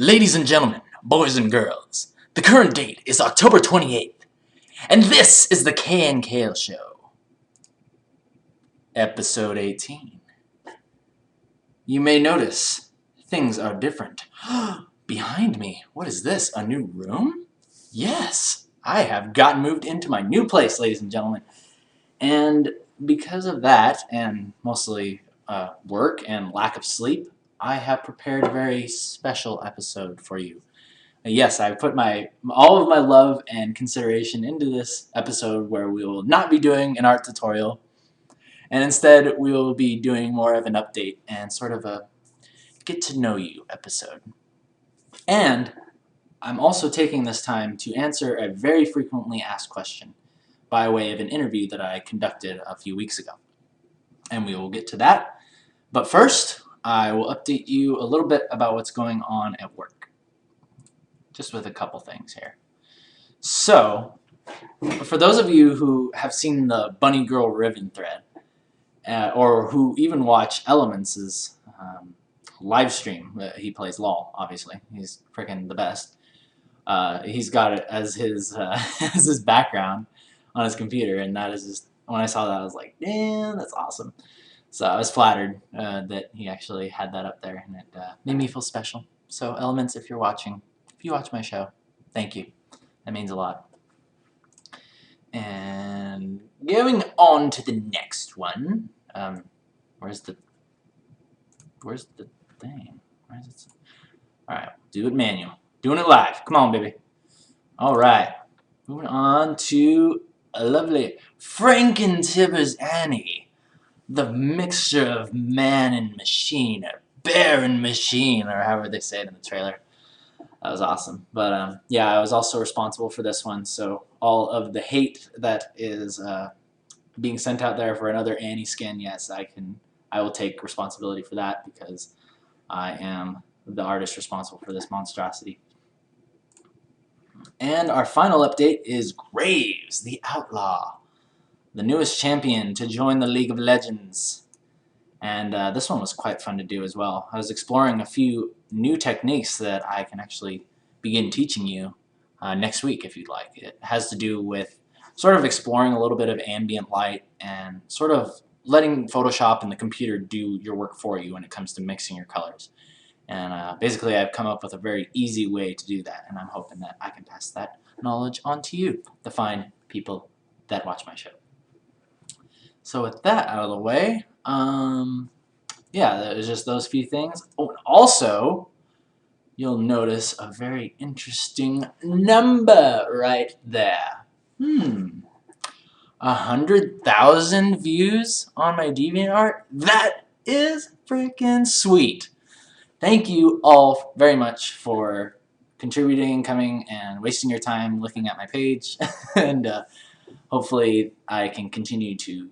Ladies and gentlemen, boys and girls, the current date is October 28th, and this is the Kay and Kale Show, episode 18. You may notice things are different. Behind me, what is this, a new room? Yes, I have gotten moved into my new place, ladies and gentlemen, and because of that, and mostly work and lack of sleep, I have prepared a very special episode for you. Yes, I put all of my love and consideration into this episode where we will not be doing an art tutorial, and instead we will be doing more of an update and sort of a get to know you episode. And I'm also taking this time to answer a very frequently asked question by way of an interview that I conducted a few weeks ago. And we will get to that. But first, I will update you a little bit about what's going on at work. Just with a couple things here. So, for those of you who have seen the Bunny Girl Ribbon thread, or who even watch Elements' live stream, he plays LOL, obviously. He's freaking the best. He's got it as his as his background on his computer, and that is just, when I saw that, I was like, damn, that's awesome. So I was flattered that he actually had that up there, and it made me feel special. So Elements, if you're watching, if you watch my show, thank you. That means a lot. And going on to the next one. Where's the thing? Where is it? Alright, do it manual. Doing it live. Come on, baby. Alright. Moving on to a lovely Frankentibbers Annie. The mixture of man and machine, or bear and machine, or however they say it in the trailer. That was awesome. But yeah, I was also responsible for this one, so all of the hate that is being sent out there for another Annie skin, yes, I will take responsibility for that because I am the artist responsible for this monstrosity. And our final update is Graves, the Outlaw, the newest champion to join the League of Legends. And this one was quite fun to do as well. I was exploring a few new techniques that I can actually begin teaching you next week if you'd like. It has to do with sort of exploring a little bit of ambient light and sort of letting Photoshop and the computer do your work for you when it comes to mixing your colors. And basically I've come up with a very easy way to do that, and I'm hoping that I can pass that knowledge on to you, the fine people that watch my show. So with that out of the way, yeah, there's just those few things. Oh, and also, you'll notice a very interesting number right there. 100,000 views on my DeviantArt? That is freaking sweet. Thank you all very much for contributing, coming, and wasting your time looking at my page. And hopefully I can continue to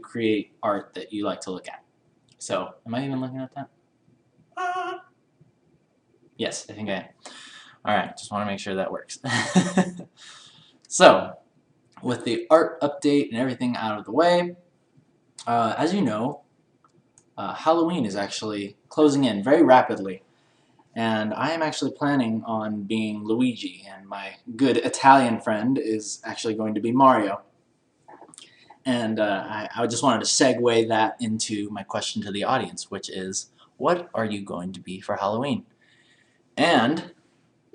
create art that you like to look at. So, am I even looking at that? Yes, I think I am. Alright, just want to make sure that works. So, with the art update and everything out of the way, as you know, Halloween is actually closing in very rapidly. And I am actually planning on being Luigi, and my good Italian friend is actually going to be Mario. And I just wanted to segue that into my question to the audience, which is, what are you going to be for Halloween? And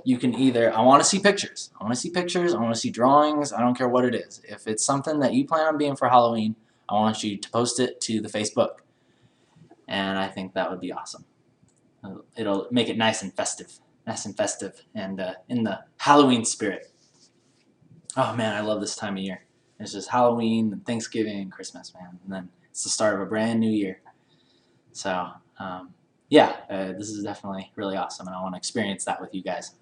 you can either, I want to see pictures. I want to see pictures, I want to see drawings, I don't care what it is. If it's something that you plan on being for Halloween, I want you to post it to the Facebook. And I think that would be awesome. It'll make it nice and festive, and in the Halloween spirit. Oh man, I love this time of year. It's just Halloween, and Thanksgiving, and Christmas, man. And then it's the start of a brand new year. So, yeah, this is definitely really awesome, and I want to experience that with you guys.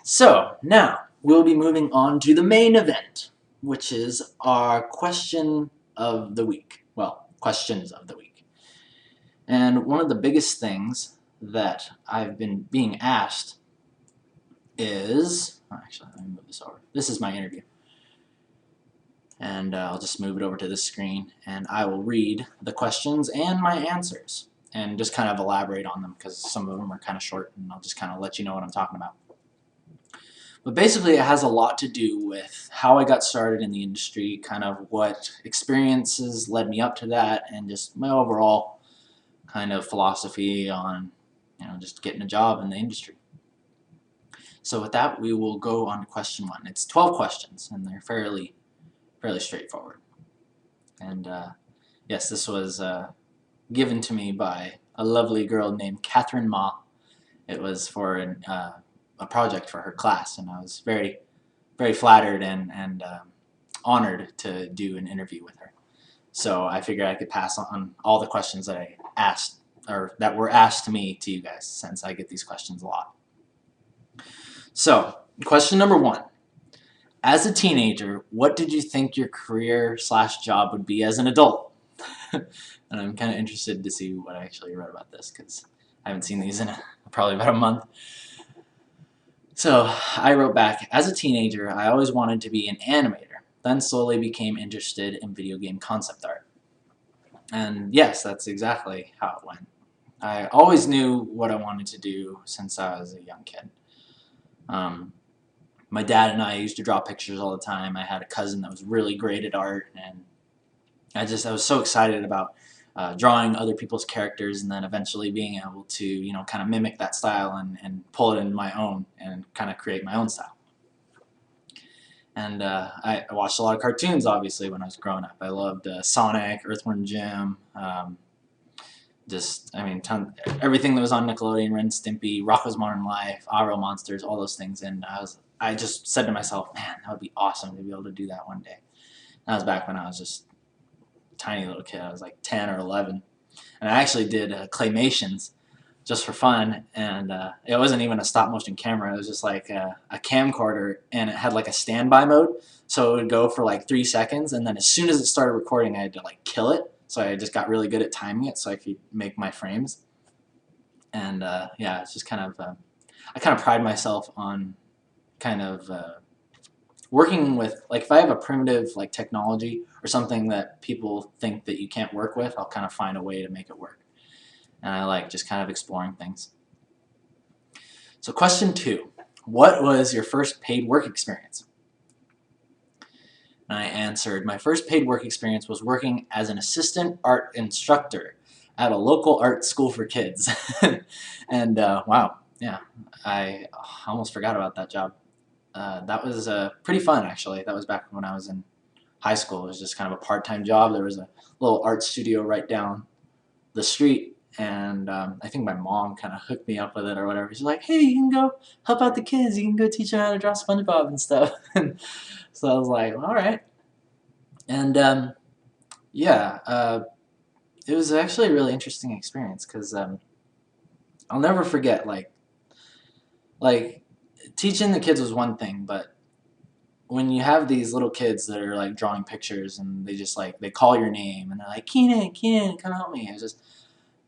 So, now, we'll be moving on to the main event, which is our question of the week. Well, questions of the week. And one of the biggest things that I've been being asked is, actually, let me move this over. This is my interview. And I'll just move it over to this screen, and I will read the questions and my answers. and just kind of elaborate on them because some of them are kind of short, and I'll just kind of let you know what I'm talking about. But basically, it has a lot to do with how I got started in the industry, kind of what experiences led me up to that, and just my overall kind of philosophy on, just getting a job in the industry. So with that, we will go on to question 1. It's 12 questions, and they're fairly straightforward. And yes, this was given to me by a lovely girl named Catherine Ma. It was for a project for her class, and I was very flattered and honored to do an interview with her. So I figured I could pass on all the questions that I asked, or that were asked to me, to you guys, since I get these questions a lot. So, question number 1. As a teenager, what did you think your career/job would be as an adult? And I'm kind of interested to see what I actually wrote about this, because I haven't seen these in probably about a month. So I wrote back, as a teenager, I always wanted to be an animator, then slowly became interested in video game concept art. And yes, that's exactly how it went. I always knew what I wanted to do since I was a young kid. My dad and I used to draw pictures all the time. I had a cousin that was really great at art, and I was so excited about drawing other people's characters, and then eventually being able to, kind of mimic that style and pull it into my own and kind of create my own style. And I watched a lot of cartoons, obviously, when I was growing up. I loved Sonic, Earthworm Jim, everything that was on Nickelodeon, Ren and Stimpy, Rocko's Modern Life, Aero Monsters, all those things. And I just said to myself, man, that would be awesome to be able to do that one day. And that was back when I was just a tiny little kid. I was like 10 or 11. And I actually did claymations just for fun. And it wasn't even a stop motion camera. It was just like a camcorder, and it had like a standby mode. So it would go for like 3 seconds, and then as soon as it started recording, I had to like kill it. So I just got really good at timing it so I could make my frames. And yeah, it's just kind of, I kind of pride myself on kind of working with, like, if I have a primitive like technology or something that people think that you can't work with, I'll kind of find a way to make it work. And I like just kind of exploring things. So question 2, what was your first paid work experience? And I answered, my first paid work experience was working as an assistant art instructor at a local art school for kids. And wow, yeah, I almost forgot about that job. That was pretty fun, actually. That was back when I was in high school. It was just kind of a part-time job. There was a little art studio right down the street, and I think my mom kind of hooked me up with it or whatever. She's like, hey, you can go help out the kids. You can go teach them how to draw SpongeBob and stuff. So I was like, all right. And yeah, it was actually a really interesting experience because I'll never forget, like teaching the kids was one thing, but when you have these little kids that are like drawing pictures and they just like, they call your name and they're like, Keenan, come help me. It was just,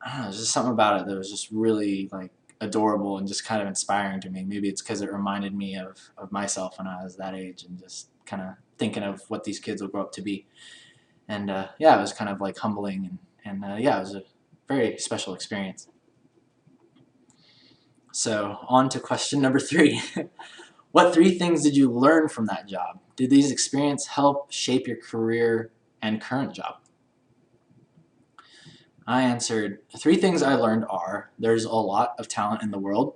I don't know, there's just something about it that was just really like adorable and just kind of inspiring to me. Maybe it's because it reminded me of myself when I was that age, and just kind of thinking of what these kids will grow up to be. And yeah, it was kind of like humbling, and yeah, it was a very special experience. So on to question number 3. What 3 things did you learn from that job? Did these experiences help shape your career and current job? I answered, 3 things I learned are, there's a lot of talent in the world.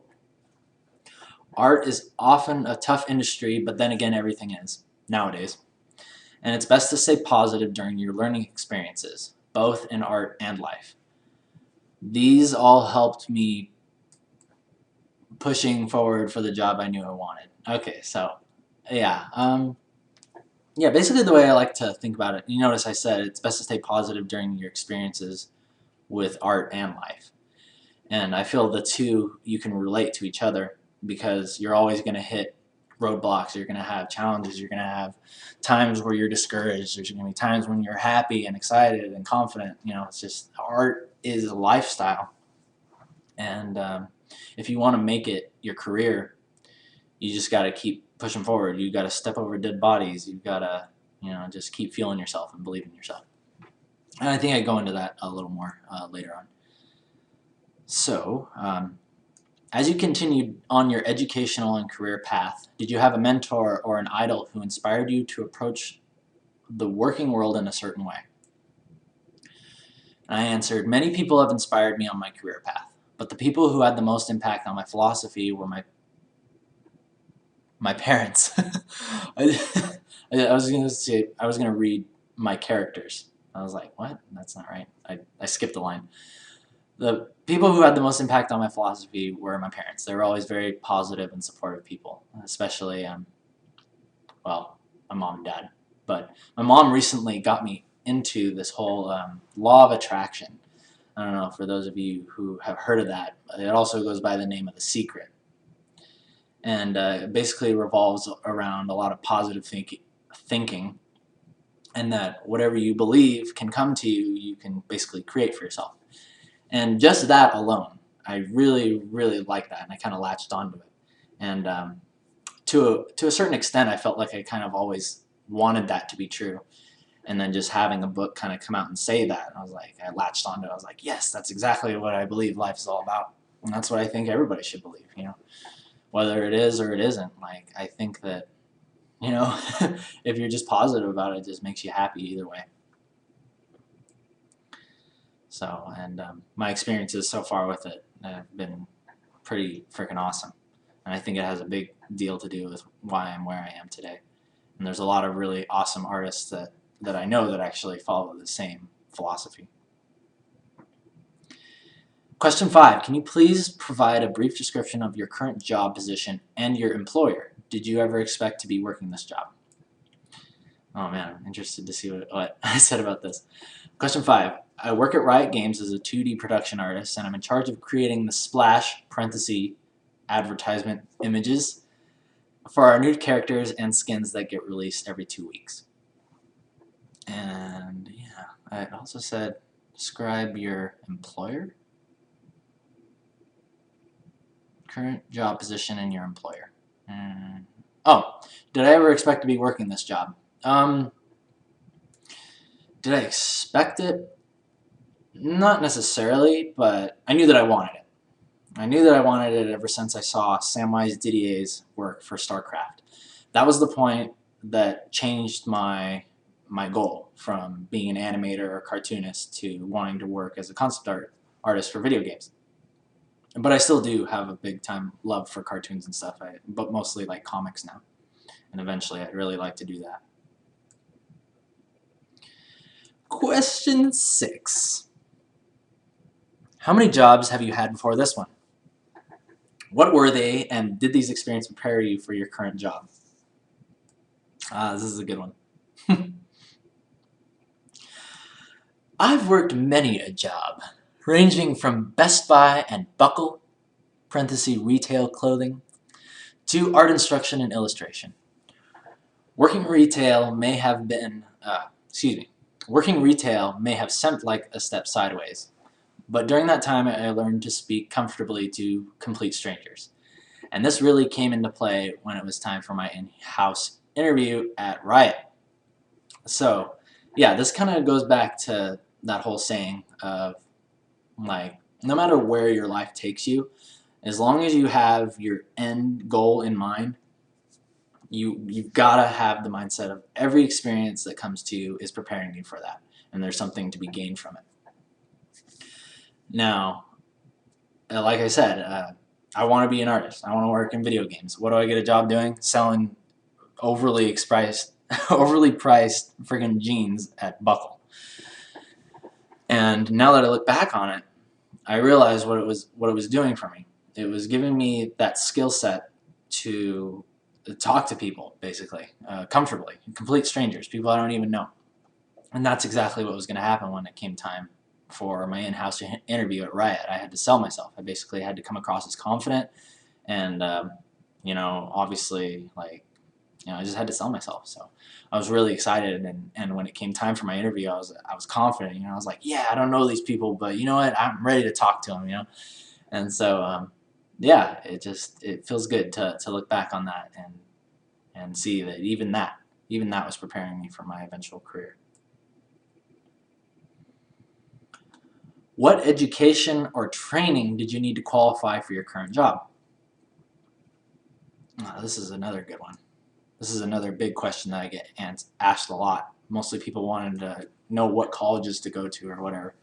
Art is often a tough industry, but then again, everything is, nowadays. And it's best to stay positive during your learning experiences, both in art and life. These all helped me pushing forward for the job I knew I wanted. Okay, so yeah, yeah, basically the way I like to think about it, you notice I said it's best to stay positive during your experiences with art and life. And I feel the two, you can relate to each other, because you're always going to hit roadblocks, you're going to have challenges, you're going to have times where you're discouraged, there's going to be times when you're happy and excited and confident. It's just, art is a lifestyle. And if you want to make it your career, you just got to keep pushing forward. You got to step over dead bodies. You've got to, just keep feeling yourself and believe in yourself. And I think I go into that a little more later on. So, as you continued on your educational and career path, did you have a mentor or an idol who inspired you to approach the working world in a certain way? And I answered, many people have inspired me on my career path, but the people who had the most impact on my philosophy were my parents. I was gonna read my characters. I was like, what? That's not right. I skipped a line. The people who had the most impact on my philosophy were my parents. They were always very positive and supportive people, especially, well, my mom and dad. But my mom recently got me into this whole law of attraction. I don't know, for those of you who have heard of that, it also goes by the name of The Secret. And it basically revolves around a lot of positive thinking, and that whatever you believe can come to you, you can basically create for yourself. And just that alone, I really, really like that, and I kind of latched onto it. And to a certain extent, I felt like I kind of always wanted that to be true. And then just having a book kind of come out and say that, I was like, I latched onto it. I was like, yes, that's exactly what I believe life is all about. And that's what I think everybody should believe, whether it is or it isn't. Like, I think that, if you're just positive about it, it just makes you happy either way. So, and my experiences so far with it have been pretty freaking awesome. And I think it has a big deal to do with why I'm where I am today. And there's a lot of really awesome artists that I know that actually follow the same philosophy. Question 5. Can you please provide a brief description of your current job position and your employer? Did you ever expect to be working this job? Oh man, I'm interested to see what I said about this. Question 5. I work at Riot Games as a 2D production artist, and I'm in charge of creating the splash, parenthesis, advertisement images for our new characters and skins that get released every 2 weeks. And yeah, I also said, describe your employer? Current job position and your employer. Oh, did I ever expect to be working this job? Did I expect it? Not necessarily, but I knew that I wanted it. I knew that I wanted it ever since I saw Samwise Didier's work for StarCraft. That was the point that changed my goal from being an animator or cartoonist to wanting to work as a concept art artist for video games. But I still do have a big time love for cartoons and stuff, but mostly like comics now. And eventually I'd really like to do that. Question 6. How many jobs have you had before this one? What were they, and did these experiences prepare you for your current job? This is a good one. I've worked many a job, ranging from Best Buy and Buckle, parenthesis retail clothing, to art instruction and illustration. Working retail may have seemed like a step sideways, but during that time I learned to speak comfortably to complete strangers. And this really came into play when it was time for my in-house interview at Riot. So, yeah, this kind of goes back to that whole saying of, like, no matter where your life takes you, as long as you have your end goal in mind, you've got to have the mindset of every experience that comes to you is preparing you for that, and there's something to be gained from it. Now, like I said, I want to be an artist. I want to work in video games. What do I get a job doing? Selling overly priced friggin' jeans at Buckle. And now that I look back on it, I realize what it was doing for me. It was giving me that skill set to talk to people, basically, comfortably, complete strangers, people I don't even know. And that's exactly what was going to happen when it came time for my in-house interview at Riot. I had to sell myself. I basically had to come across as confident, and obviously, I just had to sell myself. So I was really excited, and when it came time for my interview, I was confident. I was like, yeah, I don't know these people, but you know what? I'm ready to talk to them. And so yeah, it feels good to look back on that and see that even that was preparing me for my eventual career. What education or training did you need to qualify for your current job? This is another good one. This is another big question that I get asked a lot. Mostly people wanted to know what colleges to go to or whatever.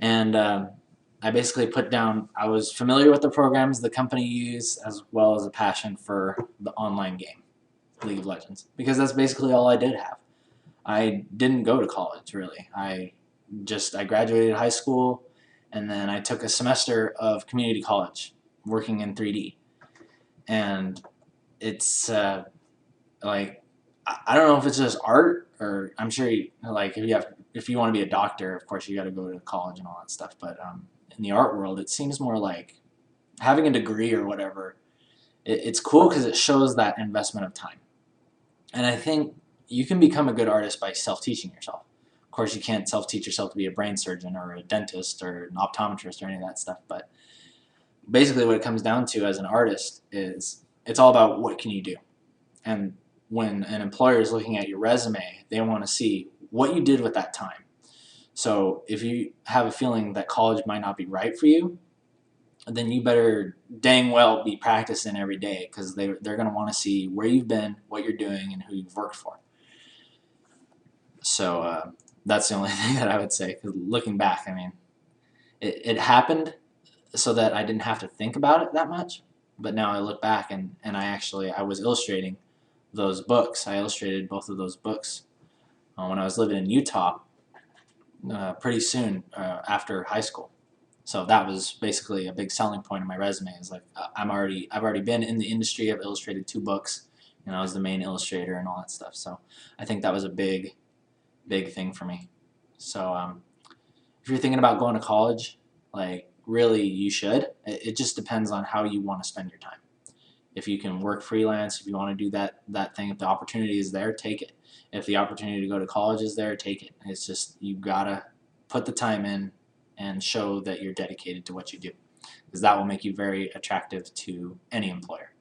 And I basically put down, I was familiar with the programs the company used, as well as a passion for the online game, League of Legends, because that's basically all I did have. I didn't go to college, really. I graduated high school, and then I took a semester of community college working in 3D. And it's like, I don't know if it's just art, or I'm sure like if you want to be a doctor, of course you got to go to college and all that stuff. But in the art world, it seems more like having a degree or whatever. It's cool because it shows that investment of time. And I think you can become a good artist by self-teaching yourself. Of course, you can't self-teach yourself to be a brain surgeon or a dentist or an optometrist or any of that stuff. But basically what it comes down to as an artist is it's all about what can you do. And when an employer is looking at your resume, they want to see what you did with that time. So if you have a feeling that college might not be right for you, then you better dang well be practicing every day, because they're going to want to see where you've been, what you're doing, and who you've worked for. So that's the only thing that I would say. 'Cause looking back, I mean, it happened so that I didn't have to think about it that much. But now I look back, and I was illustrating those books. I illustrated both of those books when I was living in Utah pretty soon after high school. So that was basically a big selling point in my resume. Is like I've already been in the industry. I've illustrated 2 books, and I was the main illustrator and all that stuff. So I think that was a big thing for me. So if you're thinking about going to college, like really you should. It just depends on how you want to spend your time. If you can work freelance, if you want to do that thing, if the opportunity is there, take it. If the opportunity to go to college is there, take it. It's just you gotta put the time in and show that you're dedicated to what you do, because that will make you very attractive to any employer.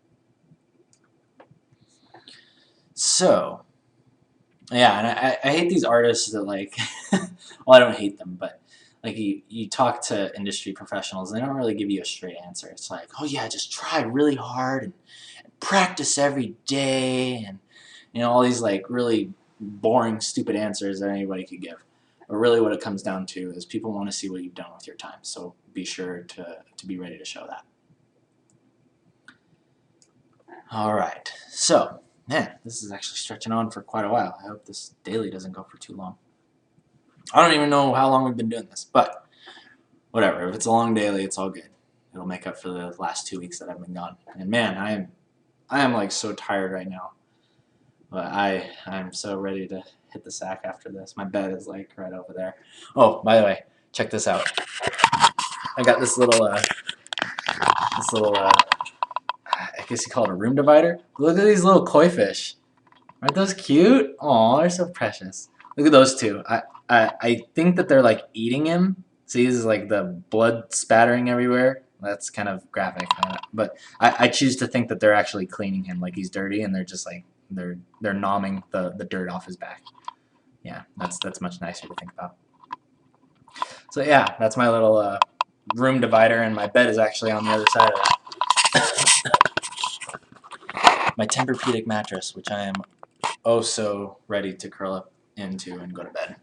So yeah, and I hate these artists that like, well, I don't hate them, but like you talk to industry professionals, they don't really give you a straight answer. It's like, oh yeah, just try really hard and practice every day, and all these like really boring, stupid answers that anybody could give. But really what it comes down to is people want to see what you've done with your time, so be sure to be ready to show that. Alright, so, man, this is actually stretching on for quite a while. I hope this daily doesn't go for too long. I don't even know how long we've been doing this, but whatever. If it's a long daily, it's all good. It'll make up for the last 2 weeks that I've been gone. And man, I am like so tired right now. But I'm so ready to hit the sack after this. My bed is like right over there. Oh, by the way, check this out. I got this little I guess you call it a room divider. Look at these little koi fish. Aren't those cute? Aw, they're so precious. Look at those two. I think that they're like eating him. See, this is like the blood spattering everywhere. That's kind of graphic, but I choose to think that they're actually cleaning him, like he's dirty, and they're just like they're nomming the dirt off his back. Yeah, that's much nicer to think about. So yeah, that's my little room divider, and my bed is actually on the other side of that. My Tempur-Pedic mattress, which I am oh so ready to curl up into and go to bed.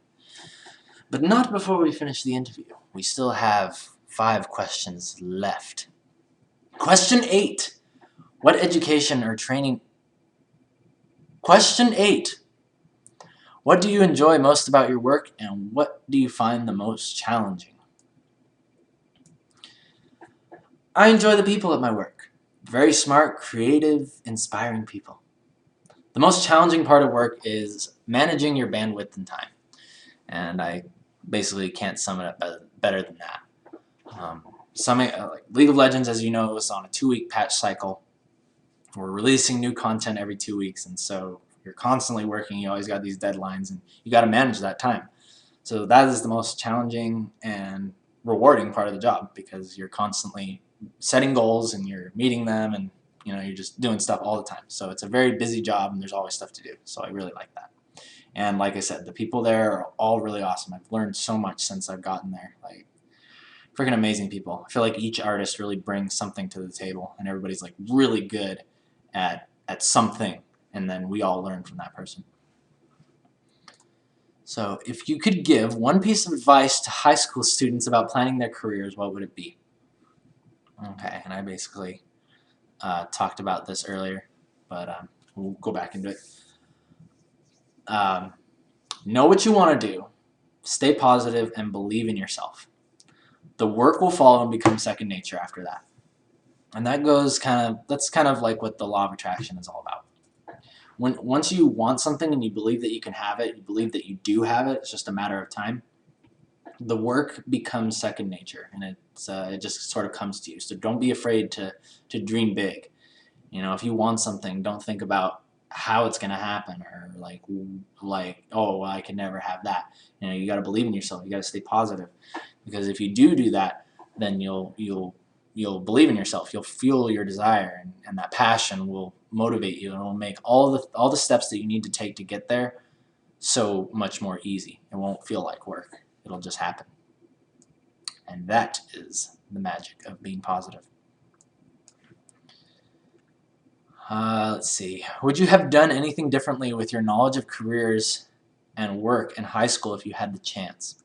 But not before we finish the interview. We still have 5 questions left. Question 8. What education or training... Question 8. What do you enjoy most about your work, and what do you find the most challenging? I enjoy the people at my work. Very smart, creative, inspiring people. The most challenging part of work is managing your bandwidth and time. And I basically can't sum it up better than that. Like League of Legends, as you know, is on a 2-week patch cycle. We're releasing new content every 2 weeks, and so you're constantly working. You always got these deadlines, and you got to manage that time. So that is the most challenging and rewarding part of the job, because you're constantly setting goals and you're meeting them, and you're just doing stuff all the time. So it's a very busy job, and there's always stuff to do. So I really like that. And like I said, the people there are all really awesome. I've learned so much since I've gotten there. Like, freaking amazing people. I feel like each artist really brings something to the table, and everybody's like really good at something, and then we all learn from that person. So if you could give one piece of advice to high school students about planning their careers, what would it be? Okay, and I basically talked about this earlier, but we'll go back into it. Know what you want to do, stay positive, and believe in yourself. The work will follow and become second nature after that. And that's kind of like what the law of attraction is all about. Once you want something and you believe that you can have it, you believe that you do have it, it's just a matter of time, the work becomes second nature, and it just sort of comes to you. So don't be afraid to dream big. You know, if you want something, don't think about how it's going to happen, or like oh, well, I can never have that. You know, you got to believe in yourself. You got to stay positive, because if you do that, then you'll believe in yourself. You'll feel your desire, and that passion will motivate you, and it will make all the steps that you need to take to get there so much more easy. It won't feel like work. It'll just happen. And that is the magic of being positive. Let's see. Would you have done anything differently with your knowledge of careers and work in high school if you had the chance?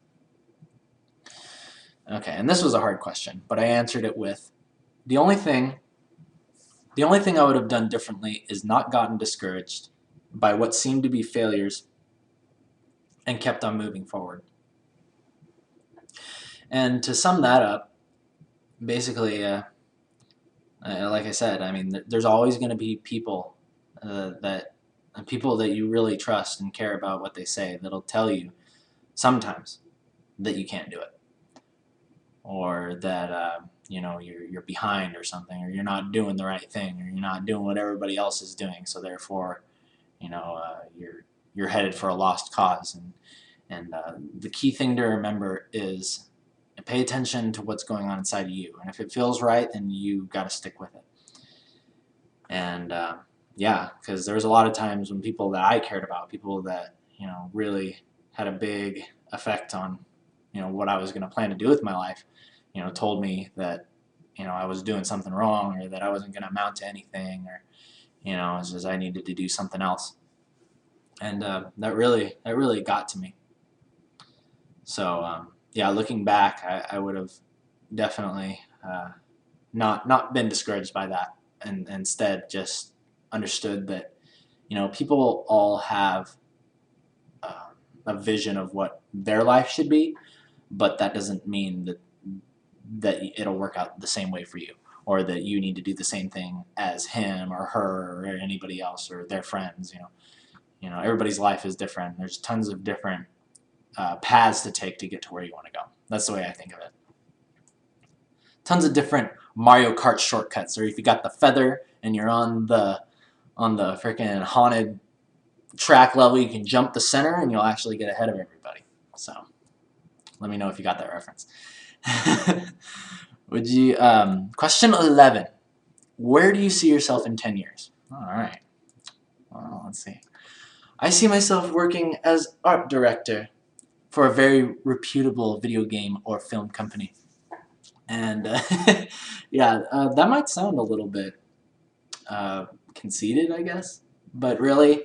Okay, and this was a hard question, but I answered it with the only thing I would have done differently is not gotten discouraged by what seemed to be failures and kept on moving forward. And to sum that up, basically, like I said, I mean, there's always going to be people that you really trust and care about what they say that'll tell you sometimes that you can't do it, or that you know, you're behind or something, or you're not doing the right thing, or you're not doing what everybody else is doing, so therefore, you know, you're headed for a lost cause. And the key thing to remember is pay attention to what's going on inside of you, and if it feels right, then you got to stick with it. And yeah, because there was a lot of times when people that I cared about, people that, you know, really had a big effect on, you know, what I was going to plan to do with my life, you know, told me that, you know, I was doing something wrong, or that I wasn't going to amount to anything, or, you know, it's just I needed to do something else. And that really got to me. So yeah, looking back, I would have definitely not been discouraged by that, and instead just understood that, you know, people all have a vision of what their life should be, but that doesn't mean that it'll work out the same way for you, or that you need to do the same thing as him or her or anybody else or their friends. You know, everybody's life is different. There's tons of different paths to take to get to where you want to go. That's the way I think of it. Tons of different Mario Kart shortcuts, or if you got the feather and you're on the freaking haunted track level, you can jump the center and you'll actually get ahead of everybody. So let me know if you got that reference. Would you question 11, where do you see yourself in 10 years? All right, well, let's see. I see myself working as art director for a very reputable video game or film company. And yeah, that might sound a little bit conceited, I guess, but really,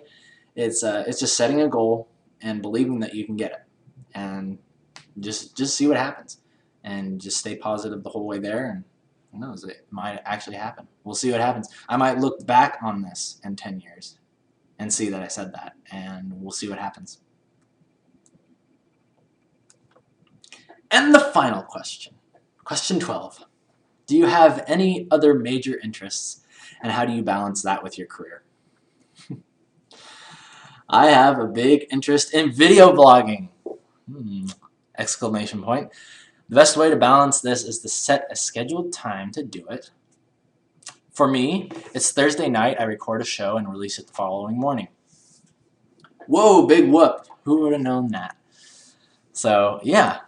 it's just setting a goal and believing that you can get it, and just see what happens, and just stay positive the whole way there. And who knows, it might actually happen. We'll see what happens. I might look back on this in 10 years and see that I said that, and we'll see what happens. And the final question, question 12. Do you have any other major interests, and how do you balance that with your career? I have a big interest in video blogging! Exclamation point. The best way to balance this is to set a scheduled time to do it. For me, it's Thursday night, I record a show and release it the following morning. Whoa, big whoop! Who would have known that? So yeah,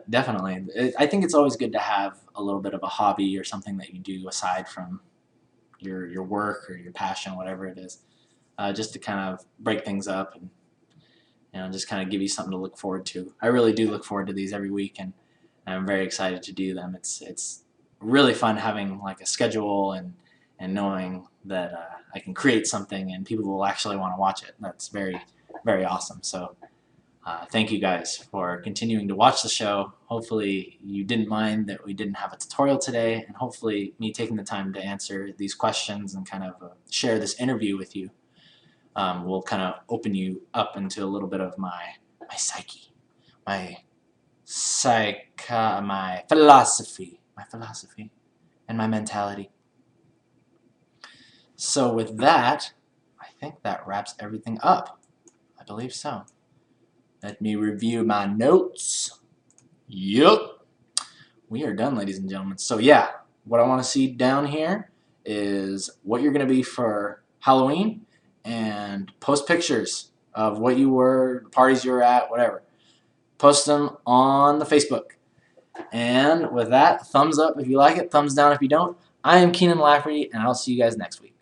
definitely. I think it's always good to have a little bit of a hobby or something that you do aside from your work or your passion, whatever it is, just to kind of break things up and, you know, just kind of give you something to look forward to. I really do look forward to these every week, and I'm very excited to do them. It's really fun having like a schedule and knowing that I can create something and people will actually want to watch it. That's very, very awesome. So thank you guys for continuing to watch the show. Hopefully you didn't mind that we didn't have a tutorial today, and hopefully me taking the time to answer these questions and kind of share this interview with you will kind of open you up into a little bit of my psyche, my my philosophy, and my mentality. So with that, I think that wraps everything up. I believe so. Let me review my notes. Yup. We are done, ladies and gentlemen. So yeah, what I want to see down here is what you're going to be for Halloween, and post pictures of what you were, parties you were at, whatever. Post them on the Facebook. And with that, thumbs up if you like it, thumbs down if you don't. I am Keenan Lafferty, and I'll see you guys next week.